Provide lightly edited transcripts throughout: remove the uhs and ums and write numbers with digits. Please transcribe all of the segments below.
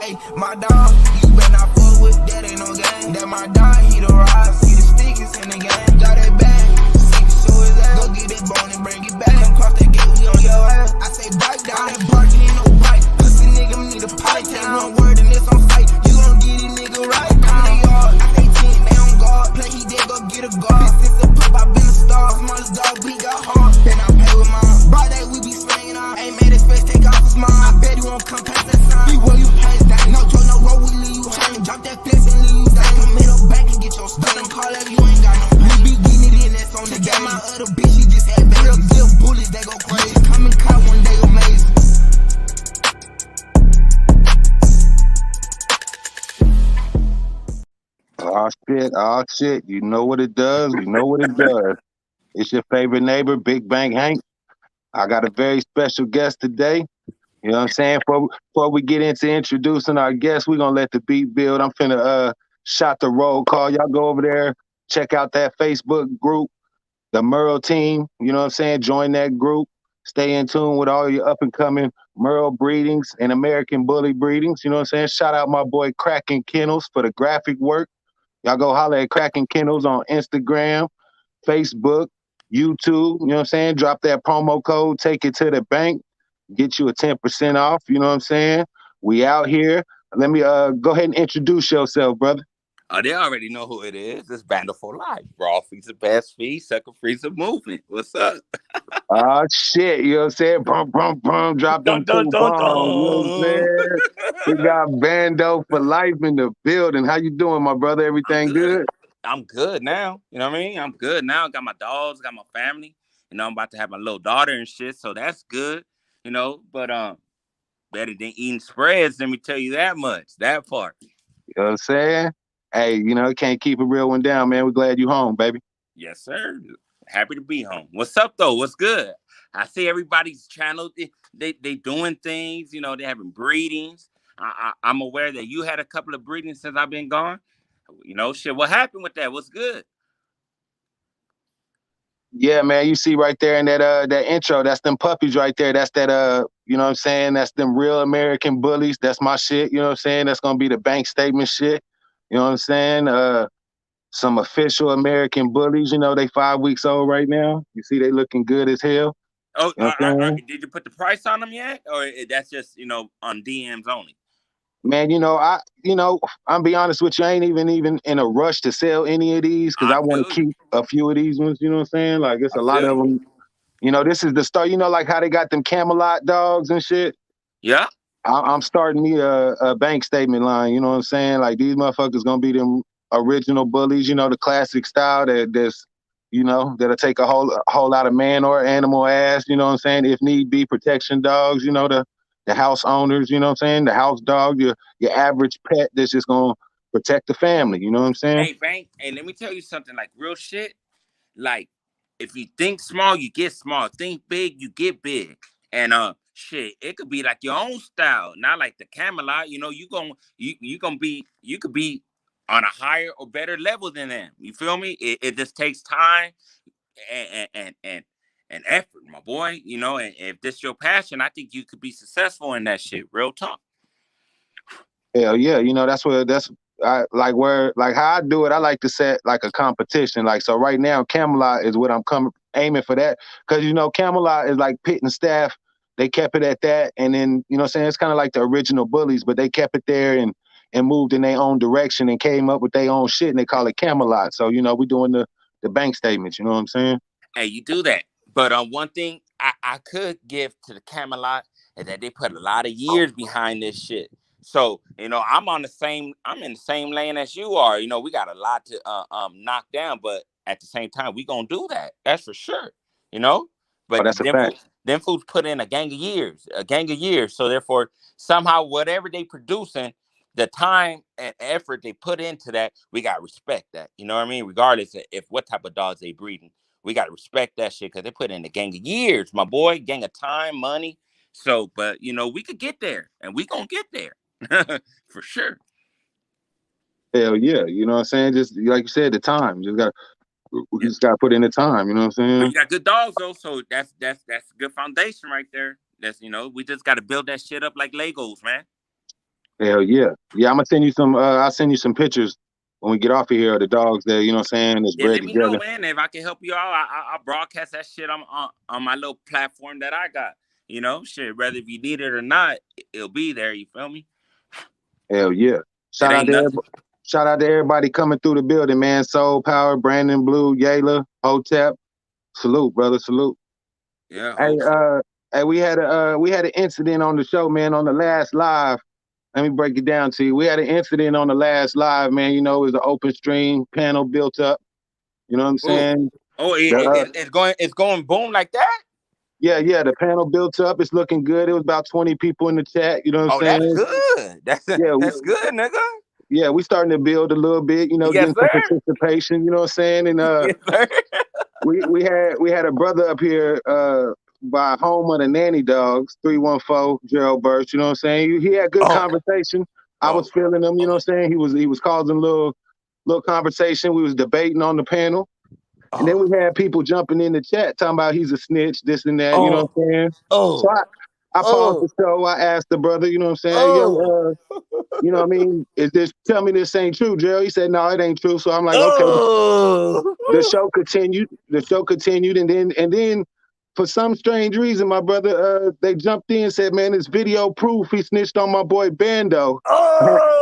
Hey, my dog, you better not fuck with that, ain't no game. That my dog, he the rise. See the stickers in the game. Drop that bag, see the show his ass. Go get that bone and bring it back. Come cross that gate, we on your ass. I say bite down that barking, ain't no bite. Pussy nigga need a pipe. Take one word and it's on sight. You gon' get it, nigga, right? Come in the yard, I say 10, they on guard. Play he dead, go get a guard. Since the pup, I been a star. Smallest dog, we got hard. Then I play with mine. Broad day, we be slanging on. Ain't made his face, take off his mind. I bet he won't come past that sign. He will you pass that. No joke, no road, we leave you hanging. Drop that fence and leave you down. Come in the back and get your stuff. Don't call if you ain't got no pain. We be getting it in, that's on the game. My other bitch, she just had real deal bullies, they go crazy. Come and cut one day, amazing. Oh shit. You know what it does. You know what it does. It's your favorite neighbor, Big Bank Hank. I got a very special guest today. You know what I'm saying? Before we get into introducing our guest, we're gonna let the beat build. I'm finna shot the roll call. Y'all go over there, check out that Facebook group, the Merle team. You know what I'm saying? Join that group. Stay in tune with all your up and coming Merle breedings and American Bully breedings. You know what I'm saying? Shout out my boy Kraken Kennels for the graphic work. Y'all go holler at Kraken Kennels on Instagram, Facebook, YouTube. You know what I'm saying? Drop that promo code, take it to the bank, get you a 10% off. You know what I'm saying? We out here. Let me go ahead and introduce yourself, brother. Oh, they already know who it is. It's Bando for Life. Raw feeds the best feed, sucker frees the movement. What's up? Oh shit, you know what I'm saying? Brum, brum, brum, drop them Dun, dun, two dun, bombs. You know what I'm dun. saying? We got Bando for Life in the building. How you doing, my brother? I'm Everything good. good? I'm good now. You know what I mean? I'm good now. Got my dogs, got my family. You know, I'm about to have my little daughter and shit, so that's good. You know, but better than eating spreads, let me tell you that much. That part. You know what I'm saying? Hey, you know, can't keep a real one down, man. We're glad you home, baby. Yes, sir. Happy to be home. What's up though? What's good? I see everybody's channel. They doing things. You know, they having breedings. I'm aware that you had a couple of breedings since I've been gone. You know, shit. What happened with that? What's good? Yeah, man, you see right there in that intro, that's them puppies right there. That's that you know what I'm saying? That's them real American bullies. That's my shit, you know what I'm saying? That's gonna be the bank statement shit. You know what I'm saying? Some official American bullies, you know, they 5 weeks old right now. You see they looking good as hell. Oh, You know what I'm saying? did you put the price on them yet, or that's just on DMs only? Man, I'm be honest with you, I ain't even in a rush to sell any of these because I I want feel to you. keep a few of these ones, you know what I'm saying? Like it's I a lot feel of you. them. You know, this is the start. You know, like how they got them Camelot dogs and shit. Yeah. I'm starting me a bank statement line. You know what I'm saying? Like these motherfuckers gonna be them original bullies. You know, the classic style that's that'll take a whole lot of man or animal ass. You know what I'm saying? If need be, protection dogs. You know the house owners. You know what I'm saying? The house dog, your average pet that's just gonna protect the family. You know what I'm saying? Hey, Bank. Hey, let me tell you something. Like real shit. Like, if you think small, you get small. Think big, you get big. And shit, it could be like your own style, not like the Camelot. You know, you could be on a higher or better level than them. You feel me? It just takes time and effort, my boy. You know, and if this your passion, I think you could be successful in that shit. Real talk. Hell yeah, that's like how I do it. I like to set like a competition. Like so, right now, Camelot is what I'm aiming for that because Camelot is like Pit and Staff. They kept it at that, and then what I'm saying, it's kind of like the original bullies, but they kept it there and moved in their own direction and came up with their own shit, and they call it Camelot. So we doing the bank statements. You know what I'm saying? Hey, you do that. But one thing I could give to the Camelot is that they put a lot of years behind this shit. So, I'm in the same lane as you are. You know, we got a lot to knock down, but at the same time, we gonna do that. That's for sure. You know? Oh, But that's a fact. them fools put in a gang of years. So therefore, somehow whatever they producing, the time and effort they put into that, we gotta respect that. You know what I mean? Regardless of if what type of dogs they breeding. We got to respect that shit because they put in a gang of years, my boy, gang of time, money. So, but, we could get there and we going to get there for sure. Hell yeah. You know what I'm saying? Just like you said, the time. We just got to put in the time. You know what I'm But saying? you got good dogs, though. So that's a good foundation right there. That's, we just got to build that shit up like Legos, man. Hell yeah. Yeah, I'm gonna send you some I'll send you some pictures when we get off of here of the dogs that, you know what I'm saying, that's Yeah, bred let me know, together. man. If I can help you out, I'll broadcast that shit on my little platform that I got. You know, shit. Whether if you need it or not, it'll be there. You feel me? Hell yeah. It Shout out ain't to nothing. everybody. Shout out to everybody coming through the building, man. Soul Power, Brandon Blue, Yayla, Hotep. Salute, brother. Salute. Yeah, Hey, hope so. we had an incident on the show, man, on the last live. Let me break it down to you. We had an incident on the last live, man. You know, it was an open stream panel built up. You know what I'm Oh, saying? oh, The, it's going boom like that. yeah, the panel built up. It's looking good. It was about 20 people in the chat. You know what I'm Oh, that's saying? good. Yeah, That's good, nigga. we starting to build a little bit. You know, Yes, getting some sir. participation. You know what I'm saying? And Yes, sir. we had a brother up here by home of the nanny dogs, 314 Gerald Birch. You know what I'm saying? He had good Oh, conversation. I was oh, feeling him. You know what I'm saying? He was causing little conversation. We was debating on the panel. And then oh, we had people jumping in the chat talking about he's a snitch, this and that, you know oh, what I'm saying? So oh, I paused oh, the show. I asked the brother, you know what I'm saying? oh, You know what I mean? Tell me this ain't true, Gerald? He said, no, it ain't true. So I'm like, okay. oh. The show continued. And then for some strange reason, my brother, they jumped in and said, man, it's video proof he snitched on my boy Bando.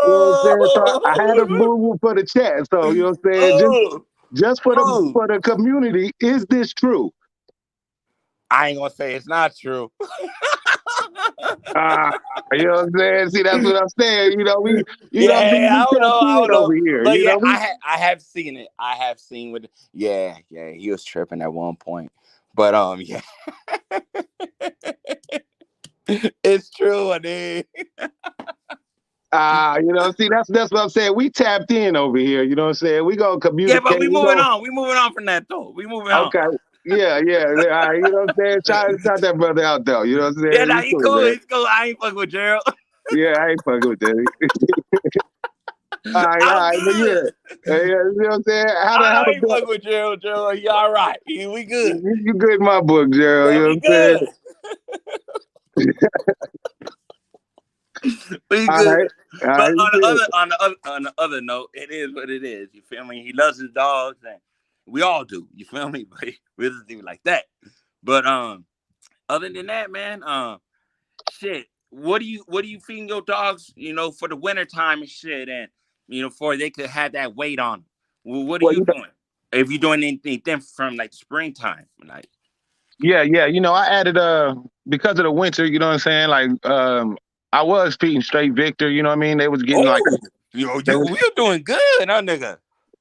You know what I'm saying? So I had a Oh, boo-boo for the chat. So, you know what I'm saying? oh, Just oh. for the community, is this true? I ain't gonna say it's not true. Ah, you know what I'm saying? See, that's what I'm saying. You know, you know what I'm saying? Yeah, We tapped I in don't know. over here. But You yeah, know, we I have seen it. I have seen with yeah, he was tripping at one point. But yeah. It's true, I mean. see, that's what I'm saying. We tapped in over here. You know what I'm saying? We gonna Yeah, but communicate. we moving on. We moving on from that though. We moving on. Okay. Yeah. All right, you know what I'm saying? Shout that brother out though. You know what I'm Yeah, saying? nah, He's he cool, cool. man. He's cool. I ain't fucking with Gerald. Yeah, I ain't fucking with that. All I'm right, but yeah. good. You know what I'm saying? How I the ain't fucking with Gerald. Gerald, he all right. We good. you good in my book, Gerald, Yeah, you know we what I'm saying? good. We All good. right. All But right, on the other note, it is what it is. You feel me? He loves his dogs, and we all do. You feel me? But we just do it like that. But other than that, man, shit. What do you feed your dogs? You know, for the winter time and shit, and you know, for they could have that weight on them. Well, what are well, you doing? If you're doing anything different from like springtime, like yeah. You know, I added because of the winter, you know what I'm saying? Like I was feeding straight Victor, you know what I mean? They was getting like oh, you know, they was you're doing good, huh, nigga?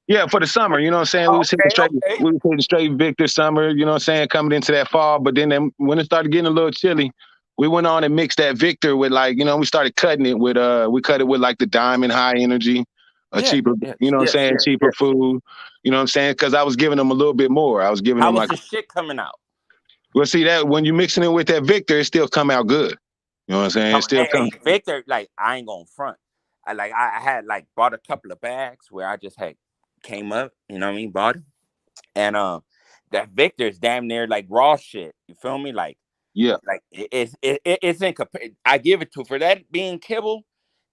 yeah, for the summer, you know what I'm saying? Okay, okay. We was hitting straight Victor summer, you know what I'm saying, coming into that fall. But then when it started getting a little chilly, we went on and mixed that Victor with like, you know, we started cutting it with we cut it with like the Diamond High Energy, a Yeah, cheaper, yes, you know what I'm yes, saying, yes, cheaper yes. food, you know what I'm saying? Because I was giving them a little bit more. I was giving How them was like, the shit coming out? well, see that when you mixing it with that Victor, it still come out good. You know what I'm saying? It Come, still hey, come. Victor, like I ain't gonna front. I had like bought a couple of bags where I just had came up, you know what I mean, bought it. And that Victor is damn near like raw shit. You feel me? Yeah. Like it's in I give it to for that being kibble,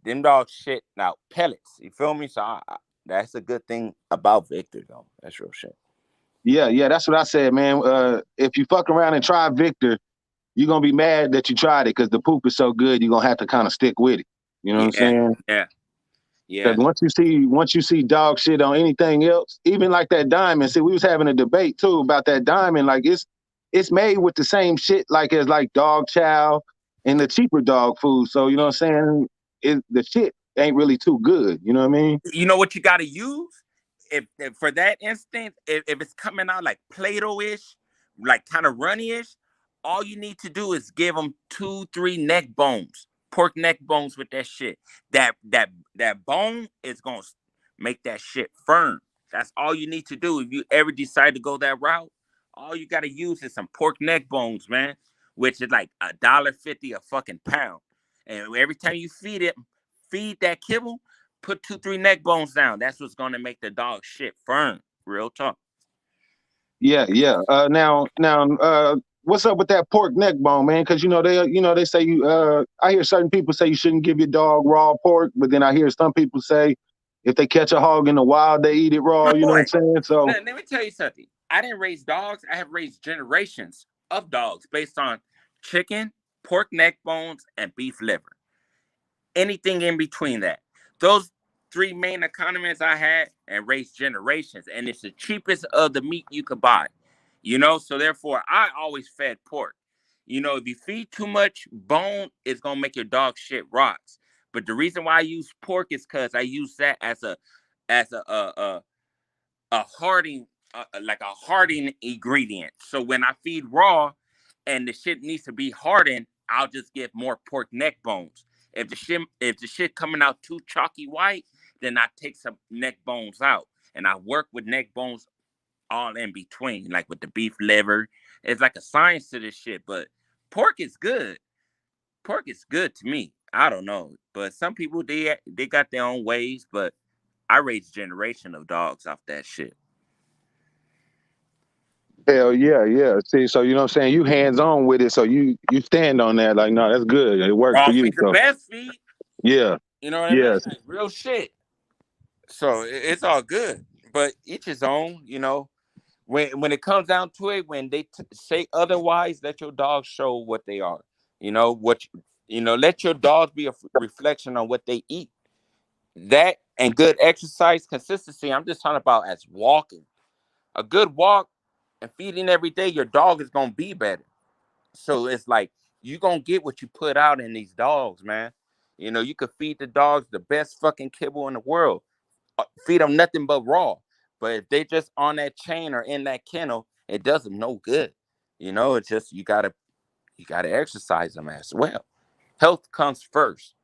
them dogs shit now pellets. You feel me? So that's a good thing about Victor though. That's real shit. Yeah, that's what I said, man. If you fuck around and try Victor, you're gonna be mad that you tried it because the poop is so good. You're gonna have to kind of stick with it. You know what I'm Yeah, saying? yeah, Because yeah. once you see dog shit on anything else, even like that diamond. See, we was having a debate too about that diamond. Like it's made with the same shit like as like dog chow and the cheaper dog food. So you know what I'm saying? The shit ain't really too good. You know what I mean? You know what you got to use if for that instance, if it's coming out like Play-Doh-ish, like kind of runny-ish, all you need to do is give them 2, 3 neck bones, pork neck bones with that shit. That bone is gonna make that shit firm. That's all you need to do. If you ever decide to go that route, all you gotta use is some pork neck bones, man, which is like $1.50 a fucking pound. And every time you feed that kibble, put 2, 3 neck bones down. That's what's gonna make the dog shit firm. Real talk. Yeah. Now, what's up with that pork neck bone, man? Because they say you. I hear certain people say you shouldn't give your dog raw pork, but then I hear some people say if they catch a hog in the wild, they eat it raw. You know what I'm Boy, saying? So let me tell you something. I didn't raise dogs. I have raised generations of dogs based on chicken, pork neck bones, and beef liver. Anything in between that. Those three main economies I had and raised generations, and it's the cheapest of the meat you could buy. So therefore I always fed pork. If you feed too much bone, it's gonna make your dog shit rocks. But the reason why I use pork is because I use that as a hardening, like a hardening ingredient. So when I feed raw and the shit needs to be hardened, I'll just give more pork neck bones. If the shit coming out too chalky white, then I take some neck bones out and I work with neck bones all in between, like with the beef liver. It's like a science to this shit, but pork is good. Pork is good to me. I don't know, but some people they got their own ways, but I raised a generation of dogs off that shit. hell yeah, yeah. See, so you know what I'm saying? You hands on with it, so you stand on that. Like, no, that's good. It worked for Raw you. feed the So best feed. yeah, You know what I mean? yes, Like real shit. So it's all good, but each his own. When it comes down to it, when they say otherwise, let your dog show what they are. Let your dogs be a reflection on what they eat. That and good exercise consistency. I'm just talking about as walking. A good walk and feeding every day, your dog is gonna be better. So it's like you gonna get what you put out in these dogs, man. You could feed the dogs the best fucking kibble in the world. Feed them nothing but raw. But if they just on that chain or in that kennel, it does them no good. It's just you gotta exercise them as well. Health comes first.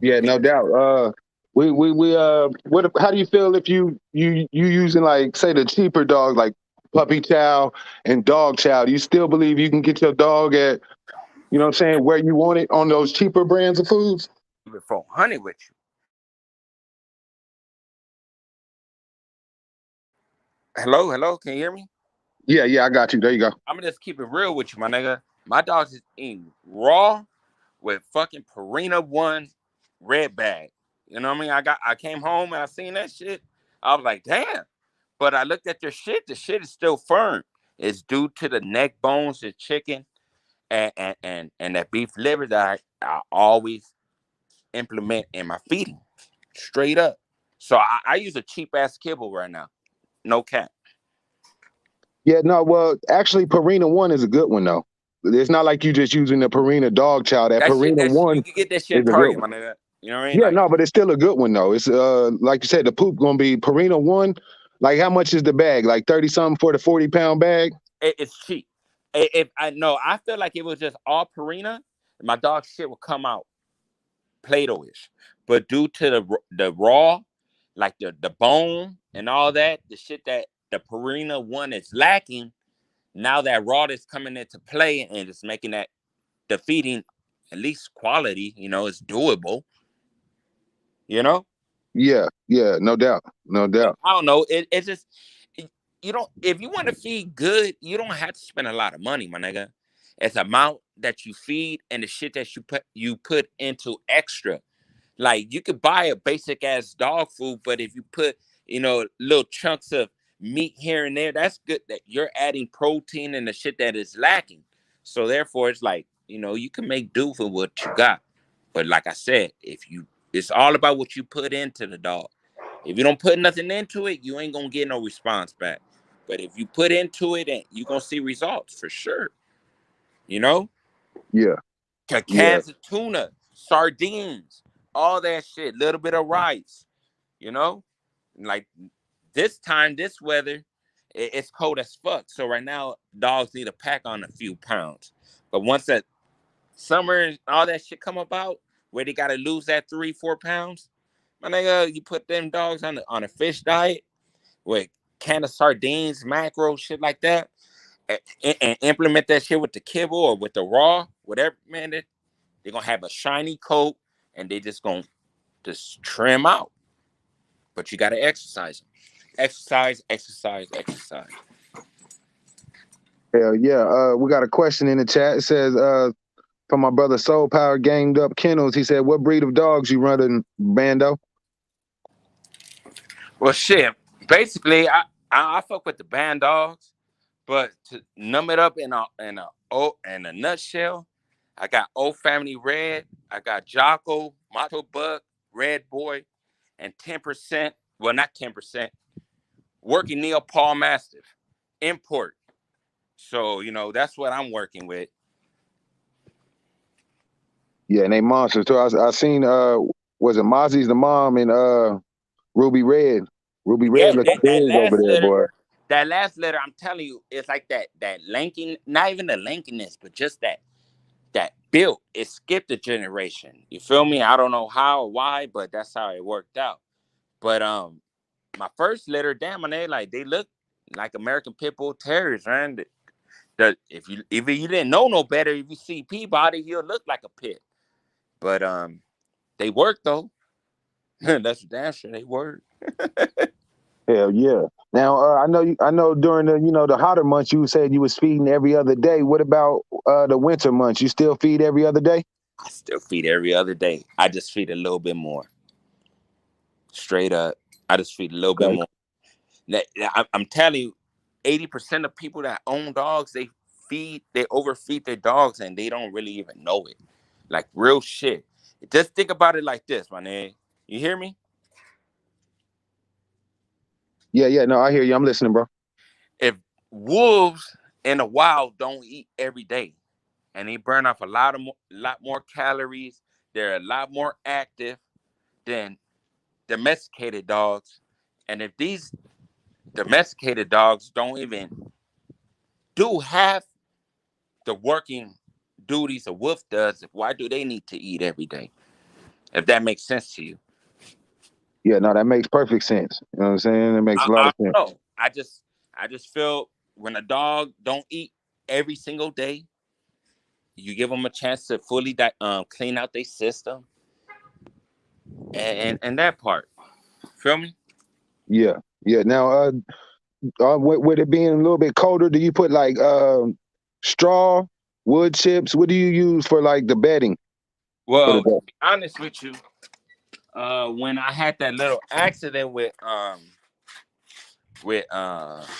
yeah, no doubt. What? How do you feel if you using like say the cheaper dogs like puppy chow and dog chow? Do you still believe you can get your dog at what I'm saying where you want it on those cheaper brands of foods? Before honey with you. Hello, hello, can you hear me? Yeah, yeah, I got you. There you go. I'm gonna just keep it real with you, my nigga. My dogs is eating raw with fucking Purina One red bag. You know what I mean? I came home and I seen that shit. I was like, damn. But I looked at their shit. The shit is still firm. It's due to the neck bones, the chicken, and that beef liver that I always implement in my feeding. Straight up. So I use a cheap ass kibble right now. No cap. Yeah, no, well, actually, Purina One is a good one though. It's not like you just using the Purina dog chow. That That shit, Purina you One can get that shit is in a good Target, one. my nigga. You know what I mean? Yeah, Like no, but it's still a good one though. It's like you said, the poop gonna be Purina One. Like, how much is the bag? Like 30 something for the 40-pound bag? it's cheap. If I know, I feel like it was just all Purina, my dog shit would come out Play-Doh-ish. But due to the raw, like the bone and all that, the shit that the Purina One is lacking, now that raw is coming into play and it's making that the feeding at least quality, it's doable, you know? Yeah, yeah, no doubt, no doubt. I don't know. It's just you don't if you want to feed good, you don't have to spend a lot of money, my nigga. It's the amount that you feed and the shit that you put into extra. Like you could buy a basic ass dog food, but if you put, little chunks of meat here and there, that's good that you're adding protein and the shit that is lacking. So therefore it's like, you can make do for what you got. But like I said, it's all about what you put into the dog. If you don't put nothing into it, you ain't gonna get no response back. But if you put into it, and you gonna see results for sure. You know, Yeah, yeah, cans of tuna, sardines, all that shit, little bit of rice. You know, like this time, this weather, it's cold as fuck. So right now, dogs need to pack on a few pounds. But once that summer and all that shit come about, where they gotta lose that 3-4 pounds, my nigga, you put them dogs on a fish diet with can of sardines, mackerel, shit like that, and implement that shit with the kibble or with the raw, whatever, man, they're gonna have a shiny coat and they just gonna just trim out. But you gotta exercise them. Exercise, exercise, exercise. Hell yeah. We got a question in the chat. It says, from my brother Soul Power Gamed Up Kennels, he said, what breed of dogs you running, Bando? Well, shit. Basically, I fuck with the band dogs, but to numb it up in a nutshell, I got Old Family Red, I got Jocko, Mato Buck, Red Boy, and 10%. Well, not 10%. Working Neopal Mastiff, import. So that's what I'm working with. Yeah, and they monsters too. I seen was it Mozzie's the mom and Ruby Red. Ruby Yeah, Red looks that big over last there, letter, boy. I'm telling you, it's like that lanking, not even the lankiness, but just that built. It skipped a generation. You feel me? I don't know how or why, but that's how it worked out. But my first litter, damn, man, they look like American Pit Bull Terriers, man. If you didn't know no better, if you see Peabody, he'll look like a pit. But they work though. That's damn sure they work. Hell yeah. Now I know during the hotter months you said you was feeding every other day. What about the winter months? You still feed every other day? I still feed every other day. I just feed a little bit more. Straight up, I just feed a little bit Okay. more. I'm telling you, 80% of people that own dogs, they overfeed their dogs and they don't really even know it. Like real shit. Just think about it like this, my nigga. You hear me? Yeah, no, I hear you. I'm listening, bro. If wolves in the wild don't eat every day and they burn off a lot more calories, they're a lot more active than domesticated dogs. And if these domesticated dogs don't even do half the working duties a wolf does, why do they need to eat every day? If that makes sense to you. Yeah, no, that makes perfect sense. You know what I'm saying? It makes a lot I of sense. don't know. I just feel when a dog don't eat every single day, you give them a chance to fully clean out their system and that part. Feel me? Yeah. Yeah. Now with it being a little bit colder, do you put like straw, wood chips? What do you use for like the bedding for the Well, to dog? be honest with you, when I had that little accident with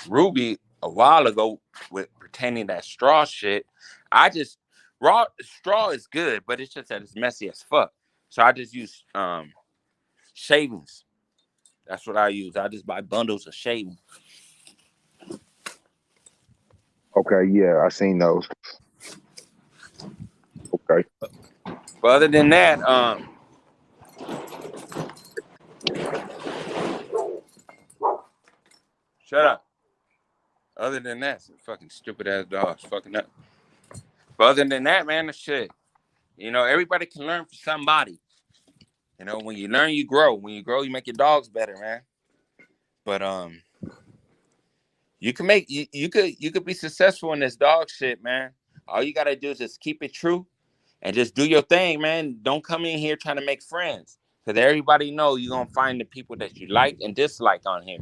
Ruby a while ago with pretending that straw shit, I just raw straw is good, but it's just that it's messy as fuck. So I just use shavings. That's what I use. I just buy bundles of shavings. Okay, yeah, I seen those. Okay. But other than that, shut up. Other than that, some fucking stupid ass dogs fucking up. But other than that, man, the shit. Everybody can learn from somebody. When you learn, you grow. When you grow, you make your dogs better, man. But you could be successful in this dog shit, man. All you gotta do is just keep it true and just do your thing, man. Don't come in here trying to make friends. Cause everybody know you're gonna find the people that you like and dislike on here.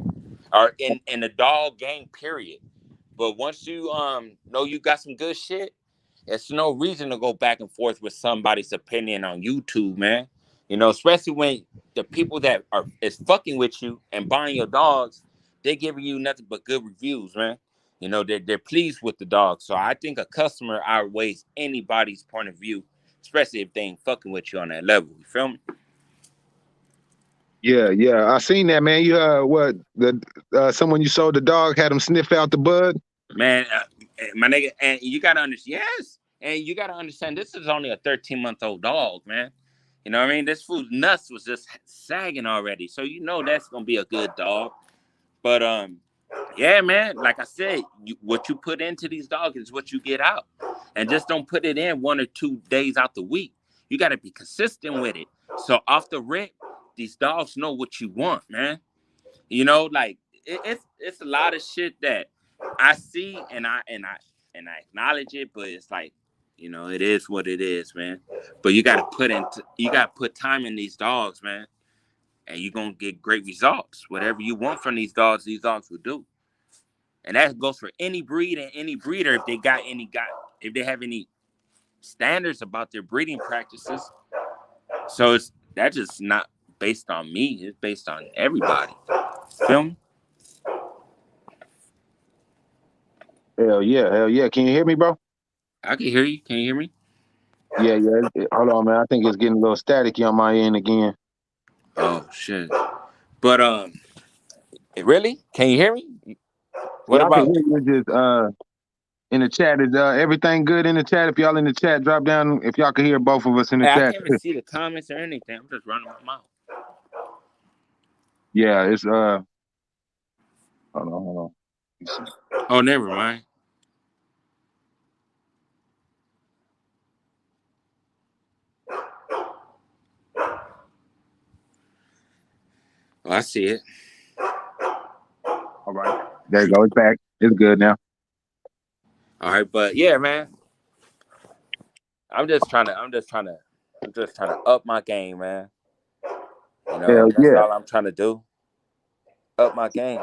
Or in the dog game, period. But once you know you got some good shit, it's no reason to go back and forth with somebody's opinion on YouTube, man. Especially when the people that is fucking with you and buying your dogs, they're giving you nothing but good reviews, man. They're pleased with the dog. So I think a customer outweighs anybody's point of view, especially if they ain't fucking with you on that level. You feel me? Yeah, I seen that, man. You what the someone you sold the dog had him sniff out the bud. Man, my nigga, and you gotta understand, yes, and you gotta understand, this is only a 13-month-old dog, man. You know what I mean? This fool's nuts was just sagging already, so that's gonna be a good dog. But yeah, man, like I said, what you put into these dogs is what you get out, and just don't put it in 1 or 2 days out the week. You gotta be consistent with it. So off the rip, these dogs know what you want, man. Like it's a lot of shit that I see and I acknowledge it, but it's like, it is what it is, man. But you gotta put time in these dogs, man, and you're gonna get great results. Whatever you want from these dogs will do. And that goes for any breed and any breeder if they have any standards about their breeding practices. So that's just not based on me. It's based on everybody. Feel me? Hell yeah, hell yeah. Can you hear me, bro? I can hear you. Can you hear me? Yeah, yeah. Hold on, man. I think it's getting a little staticky on my end again. Oh shit. But really? Can you hear me? What Yeah, I can about? hear you. Just in the chat, is everything good in the chat? If y'all in the chat, drop down if y'all can hear both of us in the Hey, I chat. can't even see the comments or anything. I'm just running my mouth. Yeah, it's hold on. Let me see. Oh, never mind. Oh, I see it. All right. There you go. It's back. It's good now. All right, but yeah, man. I'm just trying to up my game, man. You know, Hell that's yeah. all I'm trying to do. Up my game.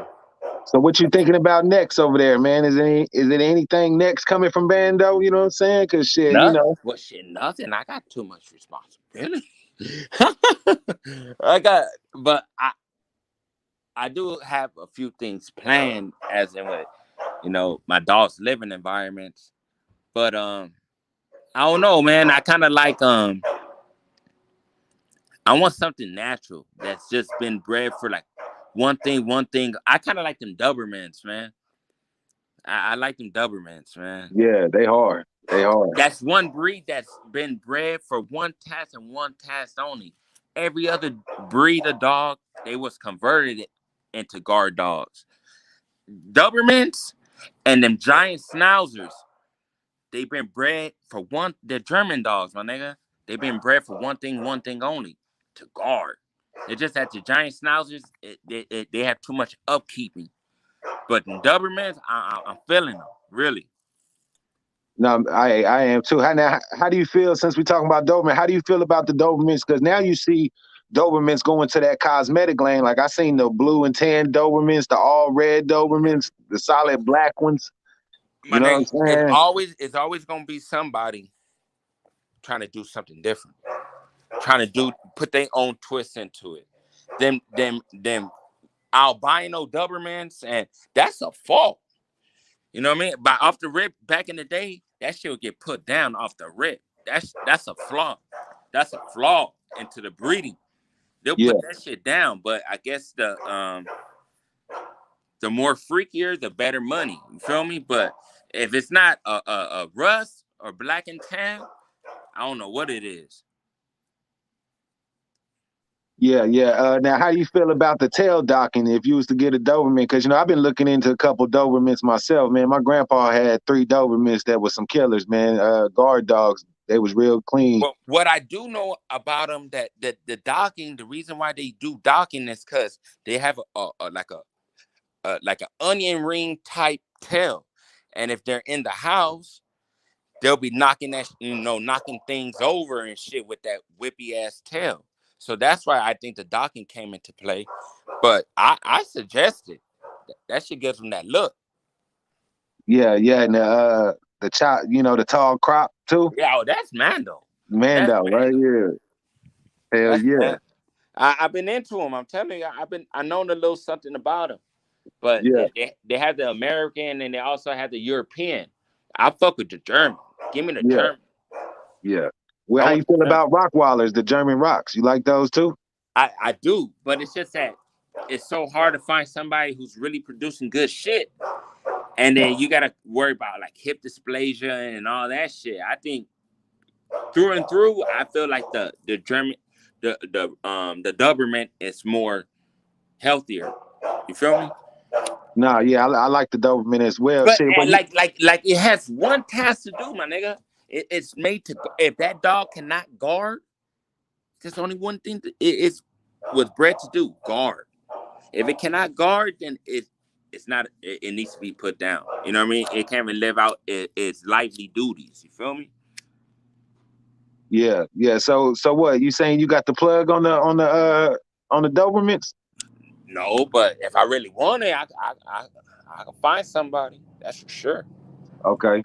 So what you thinking about next over there, man? Is it anything next coming from Bando? You know what I'm saying? Cause shit, you Nothing. know. Well, shit, nothing. I got too much responsibility. But I do have a few things planned, as in with, my dog's living environments. But I don't know, man. I kind of like I want something natural that's just been bred for like one thing. I kind of like them Dobermans, man. I like them Dobermans, man. Yeah, they hard. They hard. That's one breed that's been bred for one task and one task only. Every other breed of dog, they was converted into guard dogs. Dobermans and them giant schnauzers, they've been bred for one. They're German dogs, my nigga. They've been bred for one thing only, to guard. It's just that the giant schnauzers, they have too much upkeeping. But in Dobermans, I'm feeling them, really. No, I am too. How do you feel since we talking about Doberman? How do you feel about the Dobermans? Because now you see Dobermans going to that cosmetic lane. Like I seen the blue and tan Dobermans, the all red Dobermans, the solid black ones. My You know what nigga, I'm saying? it's always gonna be somebody trying to do something different, trying to put their own twist into it. Them albino Dobermans, and that's a fault. You know what I mean? But off the rip, back in the day, that shit would get put down off the rip. That's a flaw. That's a flaw into the breeding. They'll Yeah, put that shit down, but I guess the more freakier, the better money. You feel me? But if it's not a rust or black and tan, I don't know what it is. yeah. Now, how do you feel about the tail docking if you was to get a Doberman? Because I've been looking into a couple Dobermans myself, man. My grandpa had 3 Dobermans that was some killers, man. Guard dogs. They was real clean. But what I do know about them, that the docking, the reason why they do docking is because they have like an onion ring type tail, and if they're in the house, they'll be knocking things over and shit with that whippy ass tail. So that's why I think the docking came into play. But I suggested that shit gives them that look. Yeah, and the child, the tall crop too. Yeah, that's Mando. That's Mando, right Mando. here. Hell That's yeah, man. I've been into them. I'm telling you, I know a little something about them. But yeah, they have the American and they also have the European. I fuck with the German. Give me the yeah, German. yeah. Well, I how you want the feel German. about Rockwallers, the German rocks? You like those too? I do, but it's just that it's so hard to find somebody who's really producing good shit. And then you gotta worry about like hip dysplasia and all that shit. I think through and through, I feel like the German the Doberman is more healthier. You feel me? Nah, yeah, I like the Doberman as well. But Shit, well, like it has one task to do, my nigga. It's made to. If that dog cannot guard, there's only one thing it was bred to do: guard. If it cannot guard, then it's not. It needs to be put down. You know what I mean? It can't even live out its lively duties. You feel me? yeah. So what? You saying you got the plug on the Dobermans? No, but if I really want it, I can find somebody. That's for sure. Okay.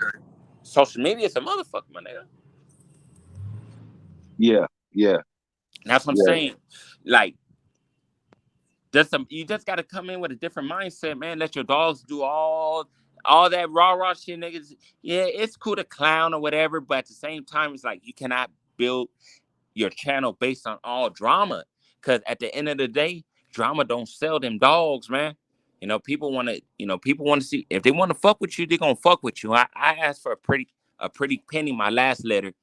Social media is a motherfucker, my nigga. Yeah. Yeah. That's what I'm Yeah. saying. Like, you just gotta come in with a different mindset, man. Let your dogs do all that rah shit, niggas. Yeah, it's cool to clown or whatever, but at the same time, it's like you cannot build your channel based on all drama. Cause at the end of the day, drama don't sell them dogs, man. People want to see, if they want to fuck with you, they're gonna fuck with you. I asked for a pretty penny my last letter,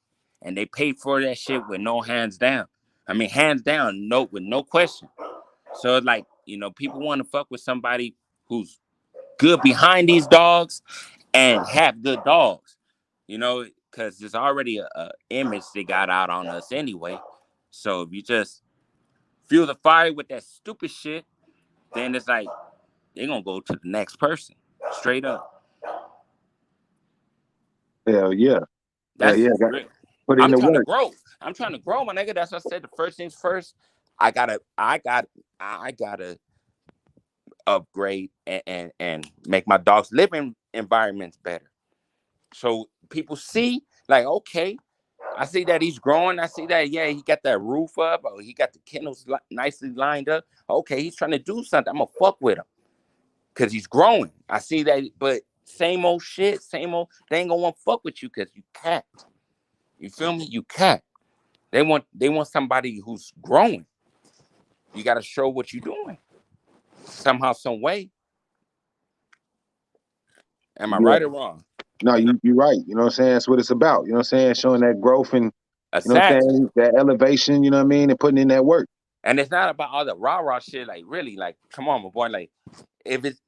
and they paid for that shit with no hands down. I mean, hands down, no, with no question. So it's like, people want to fuck with somebody who's good behind these dogs and have good dogs, because there's already a image they got out on us anyway. So if you just fuel the fire with that stupid shit, then it's like they're gonna go to the next person, straight up. Hell yeah. Hell That's yeah. just real. Put in I'm the trying to work. grow. I'm trying to grow, my nigga. That's what I said. The first things first. I gotta upgrade and make my dogs' living environments better. So people see, like, okay, I see that he's growing. I see that, yeah, he got that roof up, or he got the kennels nicely lined up. Okay, he's trying to do something. I'm gonna fuck with him because he's growing. I see that, but same old shit, same old. They ain't gonna want to fuck with you because you cat. You feel me? You cat. They want somebody who's growing. You got to show what you're doing somehow, some way. Am I Yeah. right or wrong? No, you're right. You know what I'm saying? That's what it's about. You know what I'm saying? Showing that growth and, you know what I'm Exactly. saying? That elevation, you know what I mean? And putting in that work. And it's not about all the rah shit. Like, really, like, come on, my boy. Like, if it's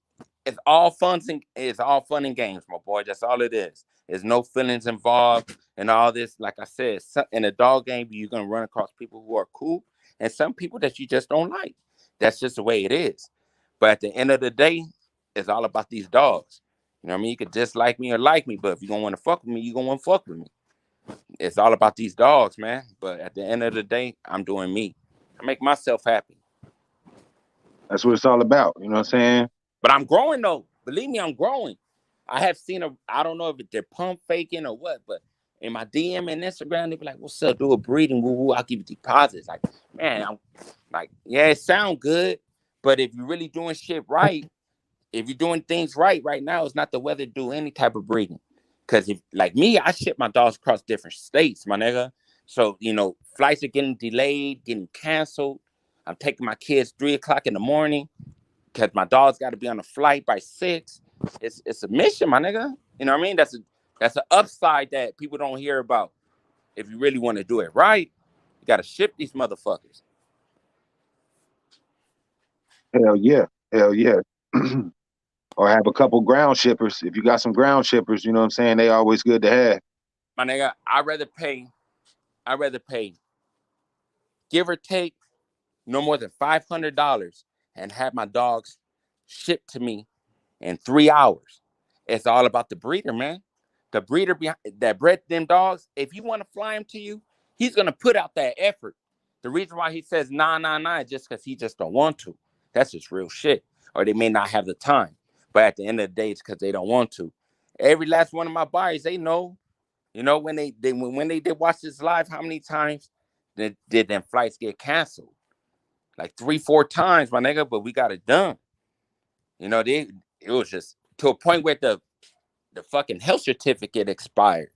all fun and games, my boy. That's all it is. There's no feelings involved and all this. Like I said, in a dog game, you're gonna run across people who are cool and some people that you just don't like. That's just the way it is. But at the end of the day, it's all about these dogs. You know what I mean? You could dislike me or like me, but if you're gonna want to fuck with me, you're gonna want to fuck with me. It's all about these dogs, man. But at the end of the day, I'm doing me. I make myself happy. That's what it's all about. You know what I'm saying? But I'm growing though. Believe me, I'm growing. I have seen I don't know if they're pump faking or what, but in my DM and Instagram, they be like, "What's up? Do a breeding, woo woo. I'll give you deposits." Like, man, I'm like, yeah, it sound good, but if you're really doing shit right, if you're doing things right now, it's not the weather to do any type of breeding. Cause if like me, I ship my dogs across different states, my nigga. So flights are getting delayed, getting canceled. I'm taking my kids 3 o'clock in the morning because my dog's got to be on a flight by 6. It's a mission, my nigga. You know what I mean? That's an upside that people don't hear about. If you really want to do it right, you got to ship these motherfuckers. Hell yeah. Hell yeah. Or have a couple ground shippers. If you got some ground shippers, you know what I'm saying? They always good to have. My nigga, I'd rather pay, give or take, no more than $500 and have my dogs shipped to me in 3 hours. It's all about the breeder, man. The breeder that bred them dogs, if you want to fly him to you, he's gonna put out that effort. The reason why he says nah is just because he just don't want to. That's just real shit. Or they may not have the time. But at the end of the day, it's because they don't want to. Every last one of my buyers, they know. When they did watch this live, how many times did them flights get canceled? Like 3-4 times, my nigga. But we got it done. It was just to a point where the fucking health certificate expired.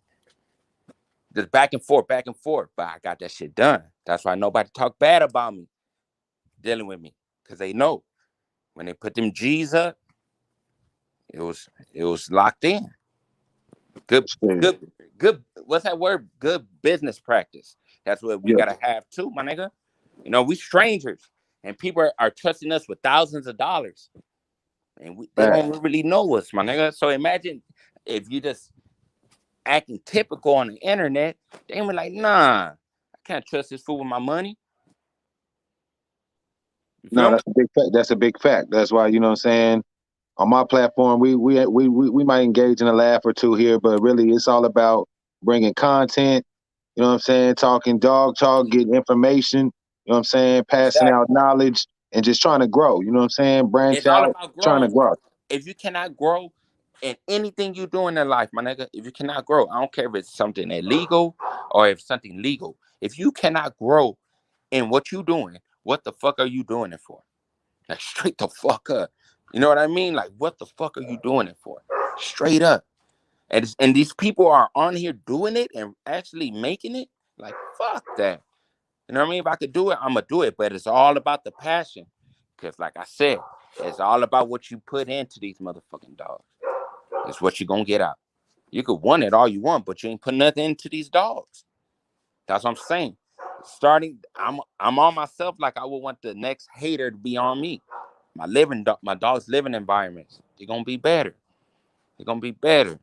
Just back and forth, back and forth. But I got that shit done. That's why nobody talk bad about me dealing with me. Because they know when they put them G's up, it was locked in. Good, Shit. good. What's that word? Good business practice. That's what we Yeah. gotta have too, my nigga. We strangers. And people are trusting us with thousands of dollars. And they don't really know us, my nigga. So imagine if you just acting typical on the internet, they were like, nah, I can't trust this fool with my money. You No, feel me? that's a big fact. That's a big fact. That's why, you know what I'm saying? On my platform, we might engage in a laugh or two here, but really it's all about bringing content, you know what I'm saying? Talking dog talk, getting information, you know what I'm saying? Passing out Exactly. knowledge and just trying to grow. You know what I'm saying? Branch It's all out, about trying to growing. grow. If you cannot grow in anything you do in life, my nigga, if you cannot grow, I don't care if it's something illegal or if something legal. If you cannot grow in what you doing, what the fuck are you doing it for? Like straight the fuck up. You know what I mean? Like what the fuck are you doing it for? Straight up. And these people are on here doing it and actually making it. Like fuck that. You know what I mean? If I could do it, I'm gonna do it. But it's all about the passion. Cause like I said, it's all about what you put into these motherfucking dogs. It's what you're gonna get out. You could want it all you want, but you ain't put nothing into these dogs. That's what I'm saying. Starting, I'm on myself like I would want the next hater to be on me. My dog's living environments. They're gonna be better. They're gonna be better.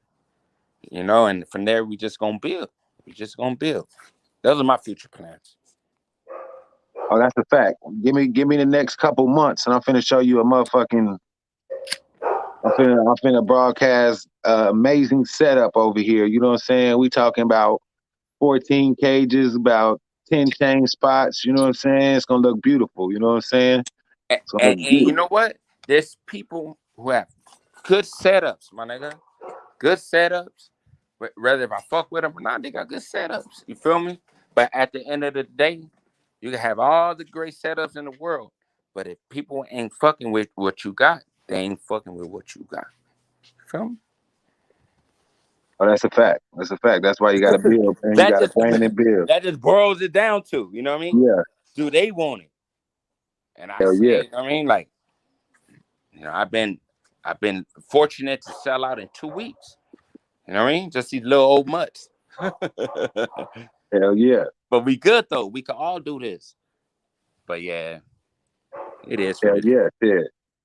You know, and from there we just gonna build. We just gonna build. Those are my future plans. Oh, that's a fact. Give me the next couple months, and I'm finna show you a motherfucking. I'm finna broadcast amazing setup over here. You know what I'm saying? We talking about 14 cages, about 10 chain spots. You know what I'm saying? It's gonna look beautiful. You know what I'm saying? And, It's gonna and, look and you beautiful. know what? There's people who have good setups, my nigga. Good setups. Whether if I fuck with them or not, they got good setups. You feel me? But at the end of the day, you can have all the great setups in the world. But if people ain't fucking with what you got, they ain't fucking with what you got. You feel me? Oh, that's a fact. That's a fact. That's why you gotta build, man. You That gotta just plan and build. that just boils it down to, you know what I mean? Yeah. Do they want it? And I Hell say, yeah. you know what I mean? Like, you know, I've been fortunate to sell out in 2 weeks. You know what I mean? Just these little old mutts. Hell yeah. But we good though. We can all do this. But yeah, it is what Hell it is. yeah. Yeah.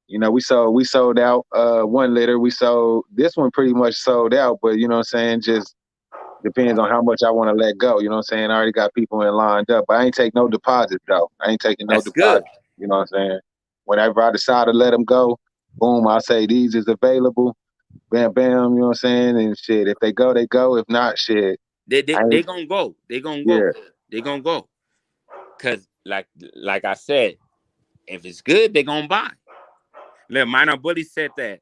You know, we sold out one litter. We sold this one pretty much sold out, but you know what I'm saying? Just depends on how much I want to let go. You know what I'm saying? I already got people in lined up, but I ain't take no deposits though. I ain't taking no That's good. deposits. You know what I'm saying? Whenever I decide to let them go, boom, I say these is available. Bam, bam. You know what I'm saying? And shit, if they go, they go. If not, shit, They they, I they ain't. gonna go. They gonna go. Yeah, They gonna go. Cause like I said, if it's good, they gonna buy. Look, Minor Bully said that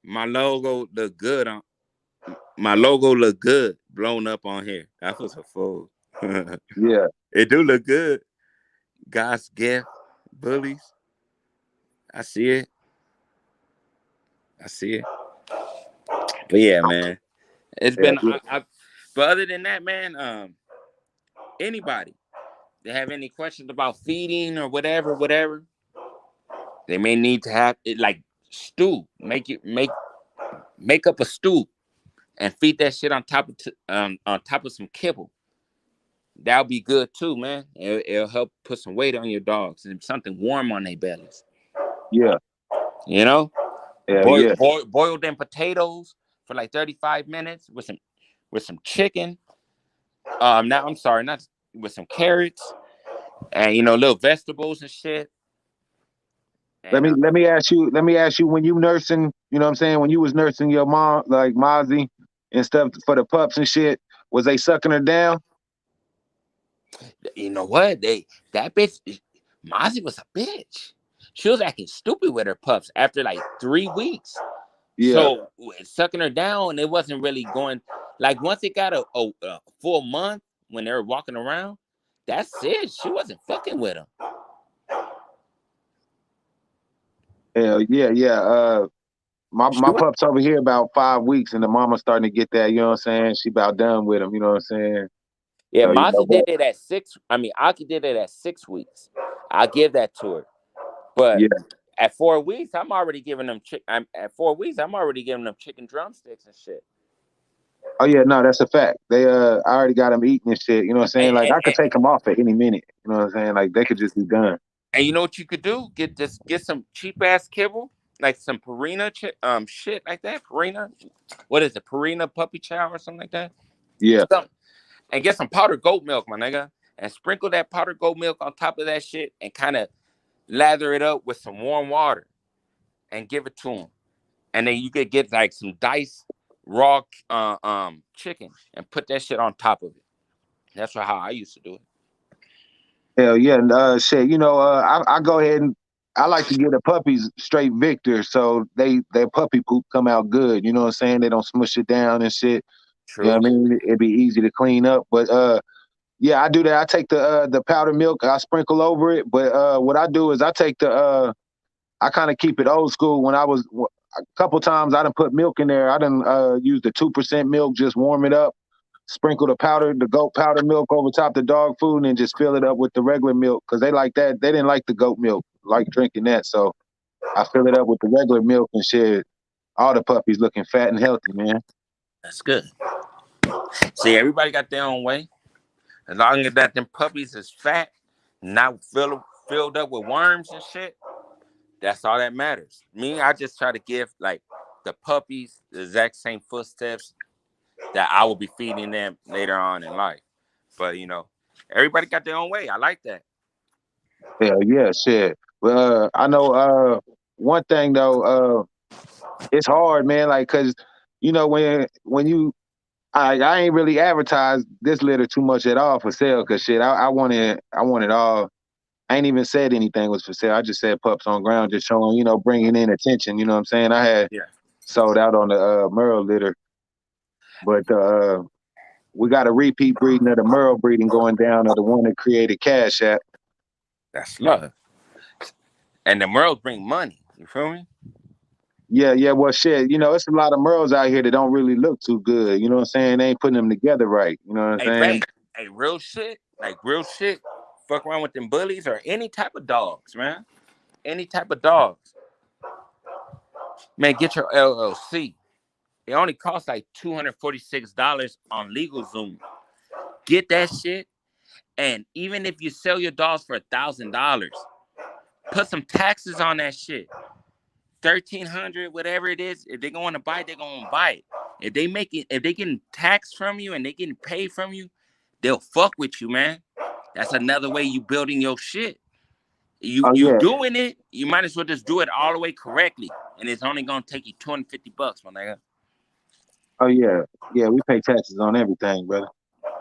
my logo look good on my logo look good blown up on here. That was a fool. yeah, It do look good. God's gift, bullies. I see it. I see it. But yeah, man. It's yeah, been yeah. but other than that, man, anybody they have any questions about feeding or whatever, they may need to have it like stew. Make up a stew and feed that shit on top of some kibble. That'll be good too, man. It'll help put some weight on your dogs and something warm on their bellies. Yeah, You know, hell yeah. boil them potatoes for like 35 minutes with some chicken. Now I'm sorry, not with some carrots and little vegetables and shit. Let And me let me ask you. Let me ask you. When you nursing, you know what I'm saying? When you was nursing your mom, like Mozzie and stuff for the pups and shit, was they sucking her down? you know what? That bitch, Mozzie was a bitch. She was acting stupid with her pups after like 3 weeks. Yeah. So sucking her down, it wasn't really going. Like once it got a full month when they were walking around, that's it. She wasn't fucking with him. Hell yeah, yeah. She My was. pup's over here about 5 weeks, and the mama's starting to get that. You know what I'm saying? She about done with him. You know what I'm saying? Yeah, So you know, Mozzie did it at 6. I mean, Aki did it at 6 weeks. I give that to her. But yeah. at 4 weeks, I'm already giving them at 4 weeks, I'm already giving them chicken drumsticks and shit. Oh yeah, no, that's a fact. They I already got them eating and shit. You know what I'm saying? And, Like and, I could take them off at any minute. You know what I'm saying? Like they could just be done. and you know what you could do? Get some cheap ass kibble, like some Purina shit like that. Purina, what is it? Purina puppy chow or something like that. Yeah. Some, and get some powdered goat milk, my nigga, and sprinkle that powdered goat milk on top of that shit, and kind of lather it up with some warm water, and give it to them. And then you could get like some diced raw chicken and put that shit on top of it. That's how I used to do it. Hell yeah. And shit, you know, I go ahead and I like to get the puppies straight Victor, so their puppy poop come out good. You know what I'm saying? They don't smush it down and shit. You know True. what I mean? It'd be easy to clean up. But yeah, I do that. I take the powdered milk, I sprinkle over it. But what I do is I take I kind of keep it old school. When I was a couple times, I done put milk in there. I done use the 2% milk, just warm it up, sprinkle the goat powder milk over top the dog food, and then just fill it up with the regular milk because they like that. They didn't like the goat milk, like drinking that. So I fill it up with the regular milk and shit. All the puppies looking fat and healthy, man. That's good. See, everybody got their own way. As long as that them puppies is fat, not filled up with worms and shit, that's all that matters. Me, I just try to give like the puppies the exact same footsteps that I will be feeding them later on in life. But everybody got their own way. I like that. Hell yeah, shit. I know one thing though, it's hard, man, like cause when you I ain't really advertised this litter too much at all for sale, cause shit, I want it all. I ain't even said anything was for sale. I just said pups on ground, just showing, bringing in attention. You know what I'm saying? I had Yeah, sold out on the Merle litter, but we got a repeat breeding of the Merle breeding going down of the one that created Cash App. that's love. And the Merles bring money. You feel me? Yeah, well, shit, it's a lot of Merles out here that don't really look too good. You know what I'm saying? They ain't putting them together right. You know what I'm Hey, saying? babe. Hey, real shit. Like real shit. Fuck around with them bullies or any type of dogs, man. Any type of dogs. Man, get your LLC. It only costs like $246 on LegalZoom. Get that shit. And even if you sell your dogs for $1,000, put some taxes on that shit. 1,300, whatever it is. If they're going to buy it, they're going to buy it. If they getting taxed from you and they getting paid from you, they'll fuck with you, man. That's another way you building your shit. You Oh you yeah, doing it, you might as well just do it all the way correctly. And it's only gonna take you $250, my nigga. oh yeah. We pay taxes on everything, brother.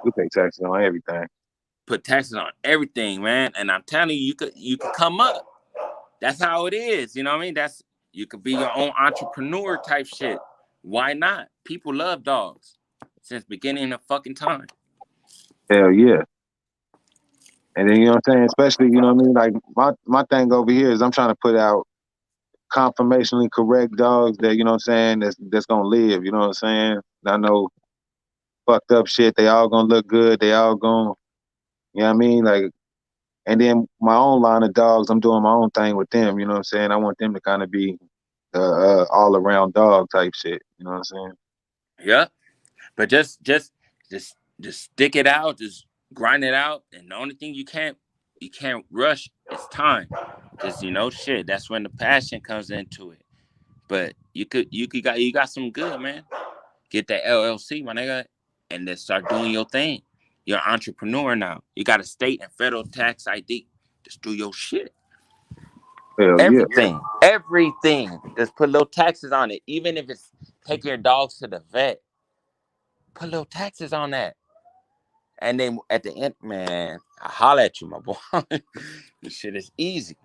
We pay taxes on everything. Put taxes on everything, man. And I'm telling you, you could come up. That's how it is. You know what I mean? You could be your own entrepreneur type shit. Why not? People love dogs since beginning of fucking time. Hell yeah. And then what I'm saying, especially, what I mean, like my thing over here is I'm trying to put out conformationally correct dogs that, what I'm saying, that's gonna live, you know what I'm saying? Not no fucked up shit. They all gonna look good, they all gonna, you know what I mean? Like, and then my own line of dogs, I'm doing my own thing with them, you know what I'm saying? I want them to kind of be all around dog type shit, you know what I'm saying? Yeah. But just stick it out, just grind it out. And the only thing you can't rush is time. Just shit. That's when the passion comes into it. But you got some good, man. Get that LLC, my nigga, and then start doing your thing. You're an entrepreneur now. You got a state and federal tax ID. Just do your shit. Hell yeah. Everything. Just put little taxes on it. Even if it's taking your dogs to the vet, put little taxes on that. And then at the end, man, I holler at you, my boy. This shit is easy.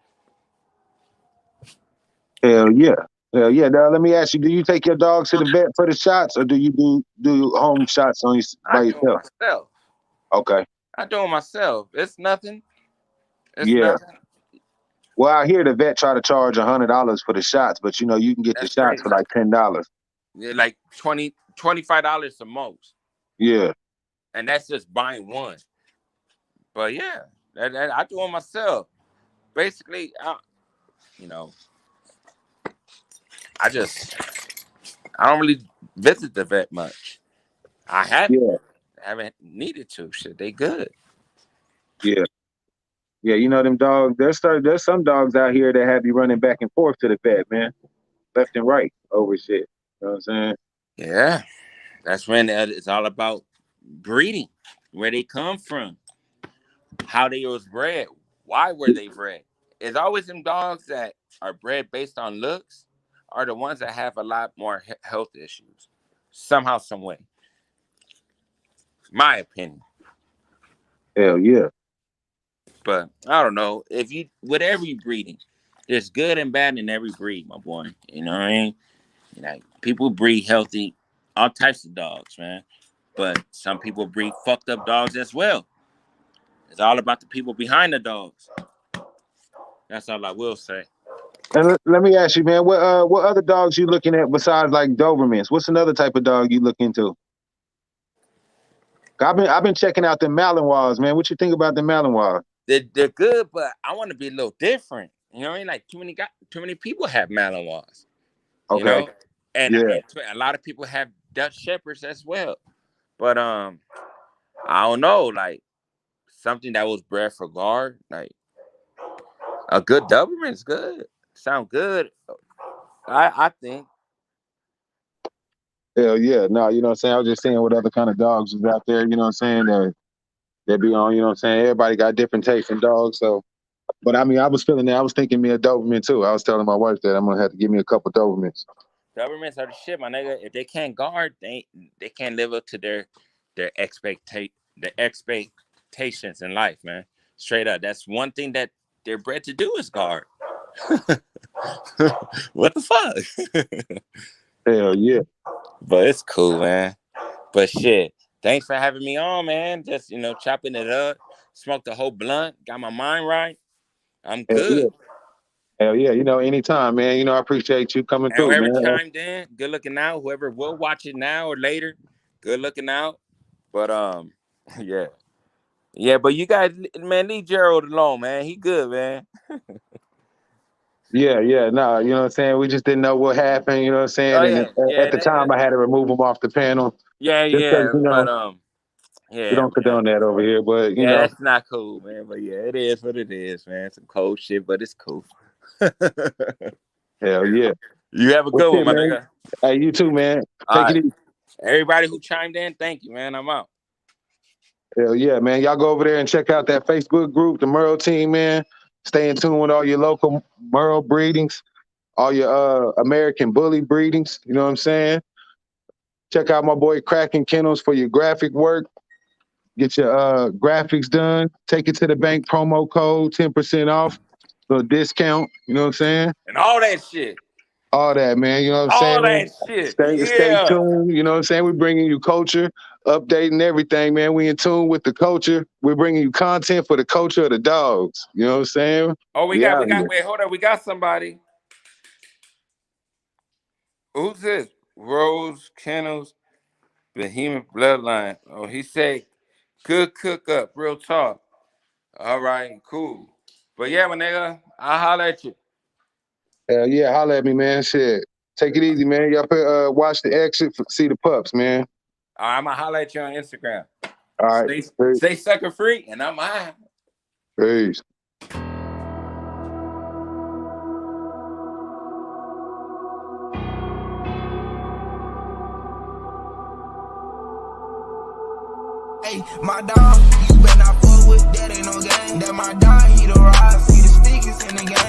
Hell yeah. Hell yeah. Now let me ask you, do you take your dogs to the vet for the shots or do you do home shots I by do it yourself? myself. Okay. I do it myself. It's nothing. It's Yeah. nothing. Well, I hear the vet try to charge $100 for the shots, but you can get the That's shots crazy. for like $10. Yeah, like $25 the most. Yeah. And that's just buying one. But yeah, I do it myself. Basically, you know, I just I don't really visit the vet much. I Yeah. haven't needed to. Shit, they good. Yeah. Yeah. You know them dogs. There's some dogs out here that have you running back and forth to the vet, man, left and right over shit. You know what I'm saying? Yeah, that's when it's all about breeding, where they come from, how they was bred, why were they bred. It's always them dogs that are bred based on looks are the ones that have a lot more health issues, somehow, some way. My opinion. Hell yeah. But I don't know if you whatever you breeding. there's good and bad in every breed, my boy. You know what I mean? Like, people breed healthy, all types of dogs, man. But some people breed fucked up dogs as well. It's all about the people behind the dogs. That's all I will say. And let me ask you, man, what other dogs you looking at besides like Dobermans? What's another type of dog you look into? I've been checking out the Malinois, man. What you think about the Malinois? They're good, but I want to be a little different. You know what I mean? Like too many people have Malinois. You Okay. know, and Yeah. a lot of people have Dutch Shepherds as well. But I don't know, like something that was bred for guard, like a good Doberman's good. Sound good. I think. Hell yeah. No, you know what I'm saying? I was just saying what other kind of dogs is out there, you know what I'm saying? That be on, you know what I'm saying? Everybody got different tastes in dogs. So, but I mean, I was feeling that. I was thinking me a Doberman too. I was telling my wife that I'm going to have to give me a couple Dobermans. Dobermans are the shit, my nigga. If they can't guard, they can't live up to their expectations in life, man. Straight up. That's one thing that they're bred to do is guard. What the fuck? Hell yeah. But it's cool, man. But shit, thanks for having me on, man. Just, chopping it up. Smoked the whole blunt. Got my mind right. I'm Hell good. yeah. Hell yeah. Anytime, man. I appreciate you coming And through, whoever man. chimed in, good looking out. Whoever will watch it now or later, good looking out. But yeah. Yeah, but you guys, man, leave Gerald alone, man. He good, man. Yeah, yeah. No, you know what I'm saying? We just didn't know what happened, you know what I'm saying? Oh And yeah, yeah, at the time I had to remove him off the panel. yeah, Just because, but we yeah, don't man. condone that over here, but Yeah, that's not cool, man. But yeah, it is what it is, man. Some cold shit, but it's cool. hell yeah. You have a Well, good one, shit, my man. nigga. Hey, you too, man. All Take right. it easy. Everybody who chimed in, thank you, man. I'm out. Hell yeah, man. Y'all go over there and check out that Facebook group, the Merle team, man. Stay in tune with all your local Merle breedings, all your American bully breedings. You know what I'm saying? Check out my boy Cracking Kennels for your graphic work. Get your graphics done. Take it to the bank, promo code, 10% off, little discount. You know what I'm saying? And all that shit. All that, man. You know what I'm All saying? that shit. Stay Yeah. tuned. You know what I'm saying? We're bringing you culture, updating everything, man. We in tune with the culture. We're bringing you content for the culture of the dogs. You know what I'm saying? Oh, we out here. got, wait, hold on. We got somebody. Who's this? Rose Kennels, Behemoth Bloodline. Oh, he said, good cook up, real talk. All right, cool. But yeah, my nigga, I'll holler at you. Hell yeah, holla at me, man. Shit. Take it easy, man. Y'all watch the exit, see the pups, man. All right, I'm going to holler at you on Instagram. All right. Stay sucker free, and I'm out. Peace. Hey, my dog, you better not fuck with that, ain't no game. That my dog, he the rise, see the stickers in the game.